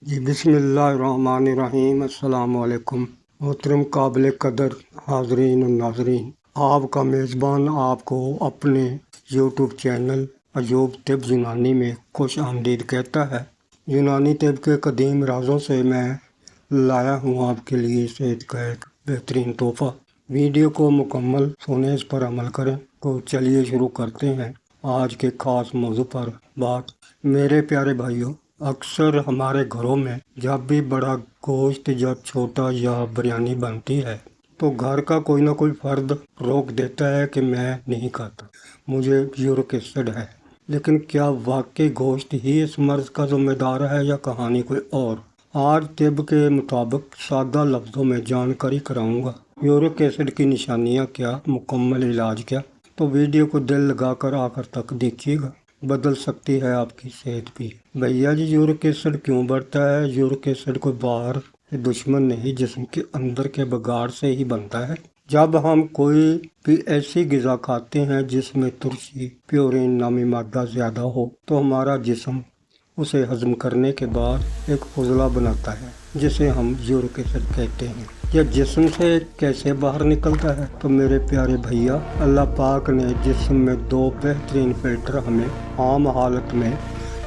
جی بسم اللہ الرحمن الرحیم۔ السلام علیکم محترم قابل قدر حاضرین و ناظرین، آپ کا میزبان آپ کو اپنے یوٹیوب چینل ایوب طب یونانی میں خوش آمدید کہتا ہے۔ یونانی طب کے قدیم رازوں سے میں لایا ہوں آپ کے لیے صحت کا ایک بہترین تحفہ۔ ویڈیو کو مکمل سنیں، اس پر عمل کریں۔ تو چلیے شروع کرتے ہیں آج کے خاص موضوع پر بات۔ میرے پیارے بھائیوں، اکثر ہمارے گھروں میں جب بھی بڑا گوشت یا چھوٹا یا بریانی بنتی ہے تو گھر کا کوئی نہ کوئی فرد روک دیتا ہے کہ میں نہیں کھاتا، مجھے یورک ایسڈ ہے۔ لیکن کیا واقعی گوشت ہی اس مرض کا ذمہ دار ہے یا کہانی کوئی اور؟ آج طب کے مطابق سادہ لفظوں میں جانکاری کراؤں گا۔ یورک ایسڈ کی نشانیاں کیا، مکمل علاج کیا؟ تو ویڈیو کو دل لگا کر آخر تک دیکھیے گا، بدل سکتی ہے آپ کی صحت بھی۔ بھیا جی، یورک ایسڈ کیوں بڑھتا ہے؟ یورک ایسڈ کوئی باہر سے دشمن نہیں، جسم کے اندر کے بگاڑ سے ہی بنتا ہے۔ جب ہم کوئی بھی ایسی غذا کھاتے ہیں جس میں ترشی، پیورین نامی مادہ زیادہ ہو تو ہمارا جسم اسے ہضم کرنے کے بعد ایک فضلہ بناتا ہے جسے ہم یورک ایسڈ کہتے ہیں۔ یہ جسم سے کیسے باہر نکلتا ہے؟ تو میرے پیارے بھیا، اللہ پاک نے جسم میں دو بہترین فلٹر ہمیں عام حالت میں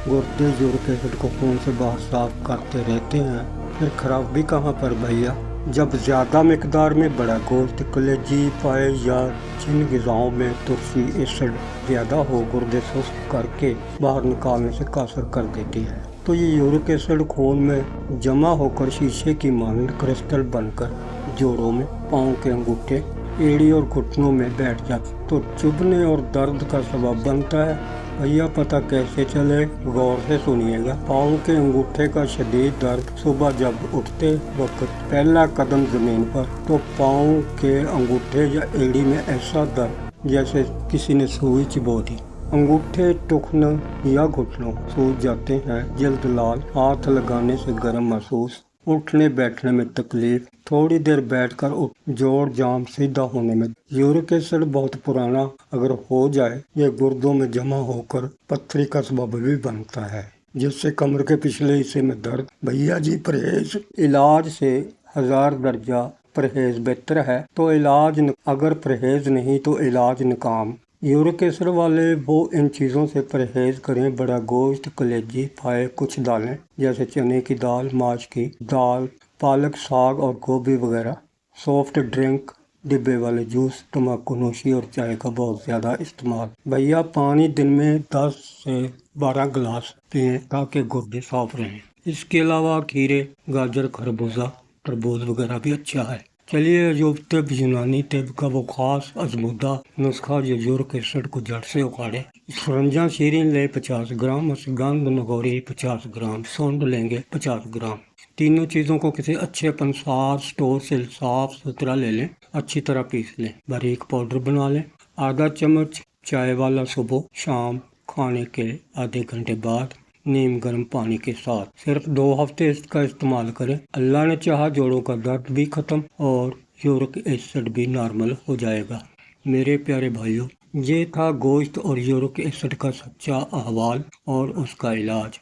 گردے یورک ایسڈ کو خون سے باہر صاف کرتے رہتے ہیں، پھر خرابی کہاں پر بھیا؟ جب زیادہ مقدار میں بڑا گوشت، کلیجی، پائے یا جن غذاؤں میں ترشی ایسڈ زیادہ ہو، گردے سست کر کے باہر نکالنے سے قاصر کر دیتی ہے۔ تو یہ یورک ایسڈ خون میں جمع ہو کر شیشے کی مانند کرسٹل بن کر جوڑوں میں، پاؤں کے انگوٹھے، ایڑی اور گھٹنوں میں بیٹھ جاتا تو چبھنے اور درد کا سبب بنتا ہے۔ بھیا پتہ کیسے چلے؟ غور سے سنیے گا۔ پاؤں کے انگوٹھے کا شدید درد، صبح جب اٹھتے وقت پہلا قدم زمین پر تو پاؤں کے انگوٹھے یا ایڑی میں ایسا درد جیسے کسی نے سوئی چبھو دی۔ انگوٹھے، ٹخن یا گھٹنوں سوج جاتے ہیں، جلد لال، ہاتھ لگانے سے گرم محسوس، اٹھنے بیٹھنے میں تکلیف، تھوڑی دیر بیٹھ کر جوڑ جام سیدھا ہونے میں۔ یورک ایسڈ بہت پرانا اگر ہو جائے، یہ گردوں میں جمع ہو کر پتھری کا سبب بھی بنتا ہے، جس سے کمر کے پچھلے حصے میں درد۔ بھیا جی، پرہیز علاج سے 1000 درجہ پرہیز بہتر ہے۔ تو علاج اگر پرہیز نہیں تو علاج ناکام۔ یورک ایسڈ والے وہ ان چیزوں سے پرہیز کریں: بڑا گوشت، کلیجی، پائے، کچھ دالیں جیسے چنے کی دال، ماش کی دال، پالک، ساگ اور گوبھی وغیرہ، سافٹ ڈرنک، ڈبے والے جوس، تمباکو نوشی اور چائے کا بہت زیادہ استعمال۔ بھیا پانی دن میں 10 سے 12 گلاس پئیں تاکہ گردے صاف رہیں۔ اس کے علاوہ کھیرے، گاجر، خربوزہ، تربوز وغیرہ بھی اچھا ہے۔ چلیے ایوب طب یونانی طب کا وہ خاص آزمودہ نسخہ جو یورک ایسڈ کو جڑ سے اکھاڑے۔ سرنجا شیرین لیں 50 گرام، گند نگوری 50 گرام، سونڈ لیں گے 50 گرام۔ تینوں چیزوں کو کسی اچھے پنسار سٹور سے صاف ستھرا لے لیں، اچھی طرح پیس لیں، باریک پاؤڈر بنا لیں۔ آدھا چمچ چائے والا صبح شام کھانے کے آدھے گھنٹے بعد نیم گرم پانی کے ساتھ، صرف 2 ہفتے اس کا استعمال کریں۔ اللہ نے چاہا جوڑوں کا درد بھی ختم اور یورک ایسڈ بھی نارمل ہو جائے گا۔ میرے پیارے بھائیوں، یہ تھا گوشت اور یورک ایسڈ کا سچا احوال اور اس کا علاج۔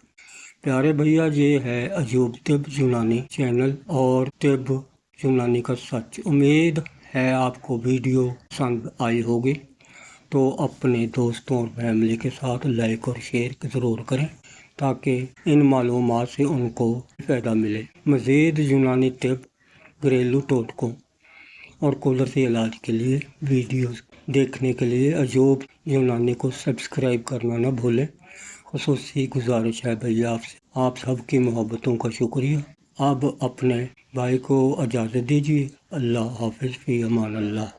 پیارے بھیا، یہ ہے ایوب طب یونانی چینل اور طب یونانی کا سچ۔ امید ہے آپ کو ویڈیو پسند آئی ہوگی، تو اپنے دوستوں اور فیملی کے ساتھ لائک اور شیئر ضرور کریں تاکہ ان معلومات سے ان کو فائدہ ملے۔ مزید یونانی طب، گھریلو ٹوٹکوں اور قدرتی علاج کے لیے ویڈیوز دیکھنے کے لیے ایوب یونانی کو سبسکرائب کرنا نہ بھولیں۔ خصوصی گزارش ہے بھیا آپ سے، آپ سب کی محبتوں کا شکریہ۔ اب اپنے بھائی کو اجازت دیجیے۔ اللہ حافظ، فی امان اللہ۔